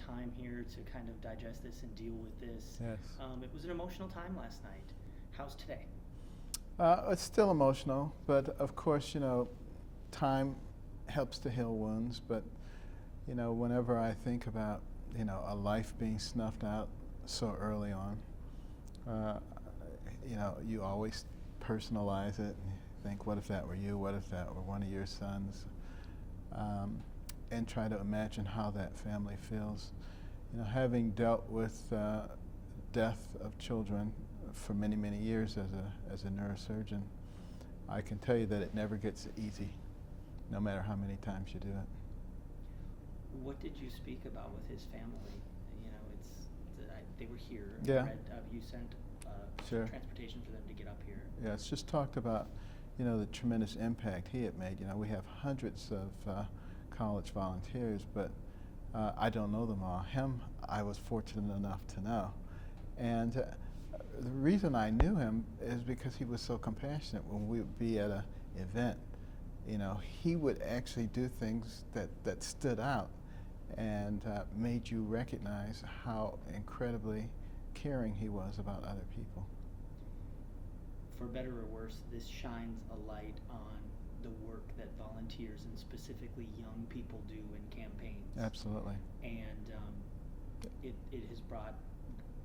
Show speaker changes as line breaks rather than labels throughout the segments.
time here to kind of digest this and deal with this.
Yes.
It was an emotional time last night. How's today?
It's still emotional, but of course, time helps to heal wounds. But, whenever I think about, a life being snuffed out so early on, you always personalize it and think, what if that were you? What if that were one of your sons? And try to imagine how that family feels. Having dealt with death of children for many, many years as a neurosurgeon, I can tell you that it never gets easy, no matter how many times you do it.
What did you speak about with his family? They were here.
Yeah.
I read, you sent
Sure.
transportation for them to get up here.
Yeah, it's just talked about, the tremendous impact he had made. We have hundreds of college volunteers, but I don't know them all. Him, I was fortunate enough to know. And the reason I knew him is because he was so compassionate. When we would be at an event, he would actually do things that stood out and made you recognize how incredibly caring he was about other people.
For better or worse, this shines a light on the work that volunteers and specifically young people do in campaigns.
Absolutely.
And it has brought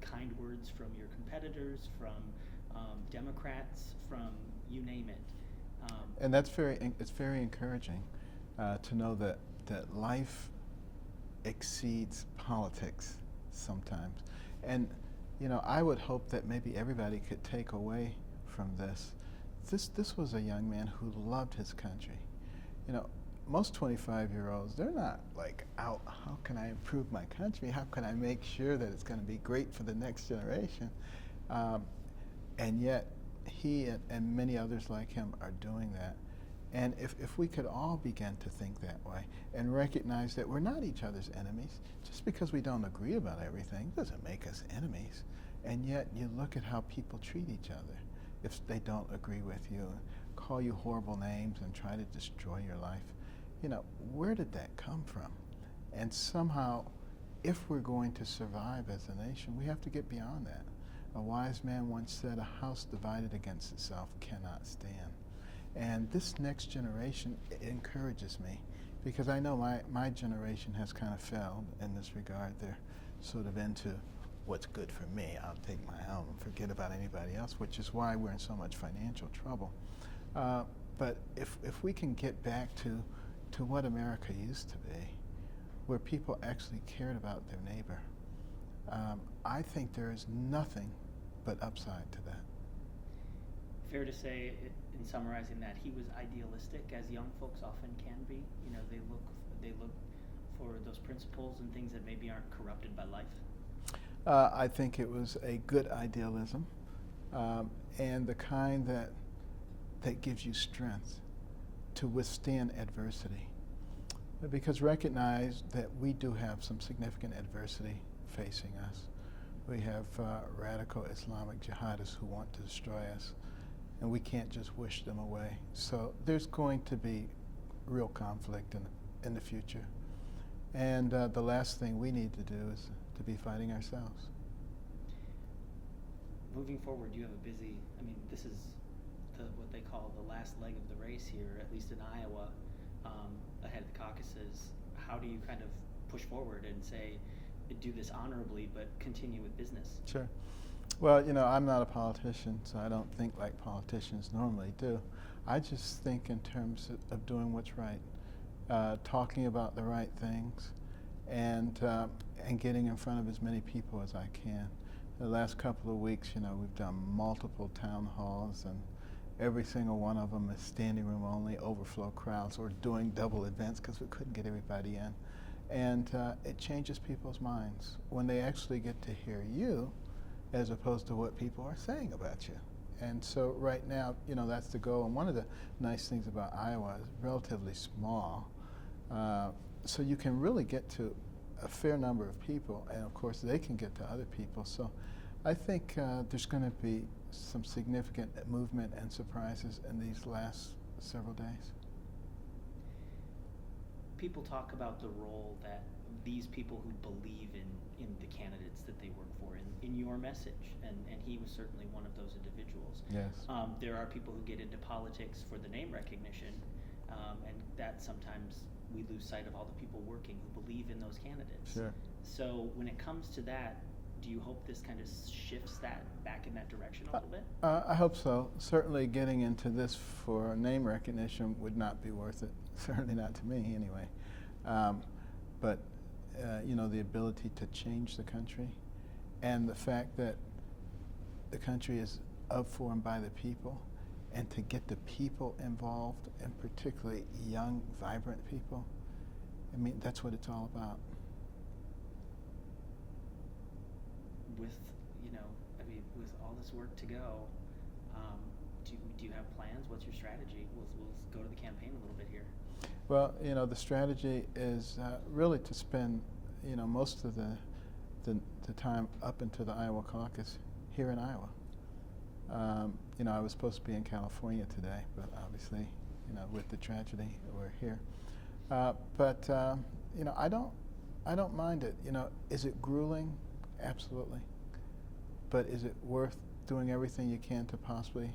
kind words from your competitors, from Democrats, from you name it.
And it's very encouraging to know that life exceeds politics sometimes. And I would hope that maybe everybody could take away from this. This was a young man who loved his country. Most 25-year-olds, they're not like out, how can I improve my country? How can I make sure that it's going to be great for the next generation? And yet, he and many others like him are doing that. And if we could all begin to think that way and recognize that we're not each other's enemies, just because we don't agree about everything doesn't make us enemies. And yet, you look at how people treat each other if they don't agree with you, call you horrible names and try to destroy your life. Where did that come from? And somehow, if we're going to survive as a nation, we have to get beyond that. A wise man once said, a house divided against itself cannot stand. And this next generation, it encourages me, because I know my generation has kind of failed in this regard. They're sort of into what's good for me. I'll take my own and forget about anybody else, which is why we're in so much financial trouble. But if we can get back to what America used to be, where people actually cared about their neighbor, I think there is nothing but upside to that.
Fair to say, in summarizing that, he was idealistic, as young folks often can be. They look for those principles and things that maybe aren't corrupted by life.
I think it was a good idealism, and the kind that gives you strength to withstand adversity. Because recognize that we do have some significant adversity facing us. We have radical Islamic jihadists who want to destroy us, and we can't just wish them away. So there's going to be real conflict in the future. And the last thing we need to do is to be fighting ourselves.
Moving forward, you have a busy, this is what they call the last leg of the race here, at least in Iowa, ahead of the caucuses. How do you kind of push forward and say, do this honorably, but continue with business?
Sure. Well, I'm not a politician, so I don't think like politicians normally do. I just think in terms of doing what's right, talking about the right things, and getting in front of as many people as I can. The last couple of weeks, we've done multiple town halls, and every single one of them is standing room only, overflow crowds, or doing double events because we couldn't get everybody in. And it changes people's minds when they actually get to hear you as opposed to what people are saying about you. And so right now, that's the goal. And one of the nice things about Iowa is relatively small. So you can really get to a fair number of people, and of course they can get to other people. So I think there's going to be some significant movement and surprises in these last several days.
People talk about the role that these people who believe in the candidates that they work for, in your message, and he was certainly one of those individuals.
Yes.
There are people who get into politics for the name recognition, and that sometimes we lose sight of all the people working who believe in those candidates.
Sure.
So when it comes to that, do you hope this kind of shifts that back in that direction a little bit?
I hope so. Certainly getting into this for name recognition would not be worth it. Certainly not to me, anyway. But you know, the ability to change the country, and the fact that the country is of, for, and by the people, and to get the people involved, and particularly young, vibrant people, I mean, that's what it's all about.
With, you know, I mean, with all this work to go, do you have plans? What's your strategy? We'll go to the campaign a little bit here.
Well, you know, the strategy is really to spend, you know, most of the time up into the Iowa caucus here in Iowa. You know, I was supposed to be in California today, but obviously, you know, with the tragedy, we're here. But you know, I don't mind it. You know, is it grueling? Absolutely. But is it worth doing everything you can to possibly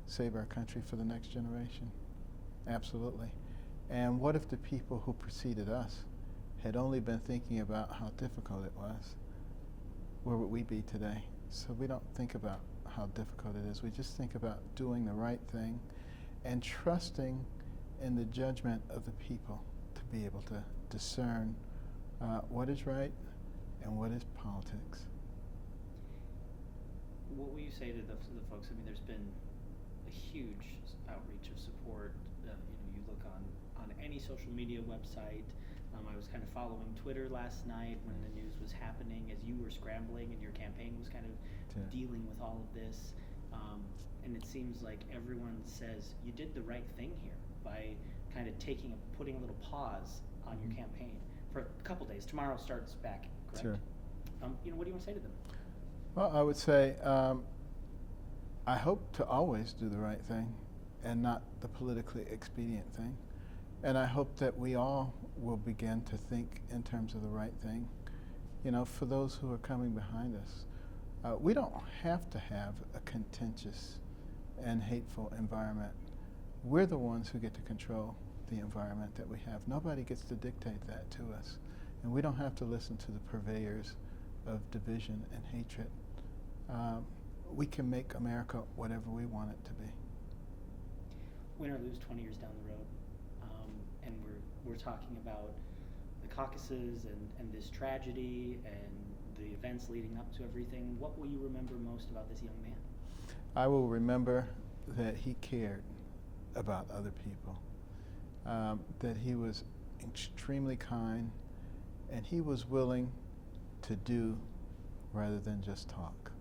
save our country for the next generation? Absolutely. And what if the people who preceded us had only been thinking about how difficult it was? Where would we be today? So we don't think about how difficult it is. We just think about doing the right thing and trusting in the judgment of the people to be able to discern what is right and what is politics.
What will you say to the folks? I mean, there's been a huge outreach of support. You know, you look on any social media website. I was kind of following Twitter last night when the news was happening as you were scrambling and your campaign was kind of dealing with all of this. And it seems like everyone says you did the right thing here by kind of putting a little pause on your campaign for a couple days. Tomorrow starts back, correct?
Sure.
You know, what do you want to say to them?
Well, I would say I hope to always do the right thing and not the politically expedient thing. And I hope that we all will begin to think in terms of the right thing. You know, for those who are coming behind us, we don't have to have a contentious and hateful environment. We're the ones who get to control the environment that we have. Nobody gets to dictate that to us. And we don't have to listen to the purveyors of division and hatred. We can make America whatever we want it to be.
Win or lose 20 years down the road, and we're talking about the caucuses and this tragedy and the events leading up to everything. What will you remember most about this young man?
I will remember that he cared about other people, that he was extremely kind, and he was willing to do rather than just talk.